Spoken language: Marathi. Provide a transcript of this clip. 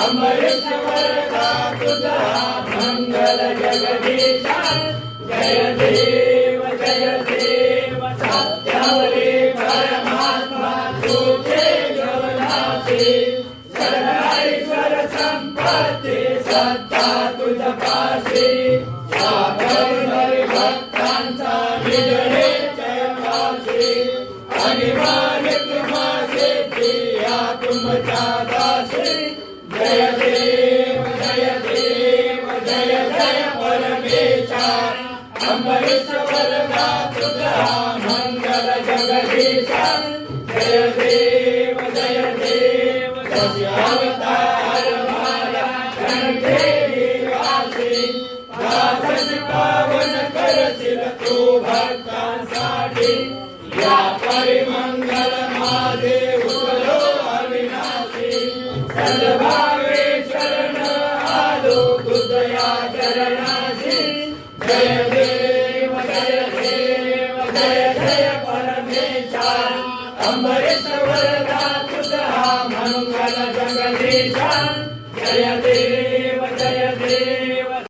अमृत वरदा तुझा मंगल जगदीशा जय देव सत्यावरी परमात्मा तुझे गवनासी सर्वैश्वर संपत्ती सत्ता तुझ पाशी सागर भक्तांचा निजणे जयवासी अनिवार्य तुम्हासे प्रिया तुमचा दासी जय देव जय परमेशा अमृत वरदा तुझा मंगल जगदीशा जय देव दशावतार माया कंठे निवासी दासन पावन करशील तू भक्तांसाठी या परिमंगल माझे उगलो अविनाशी सर्वभावे शरण आलो तुझया चरणाशी जय देव जय परमेशा अमृत वरदा तुझा मंगल जगदीशा जय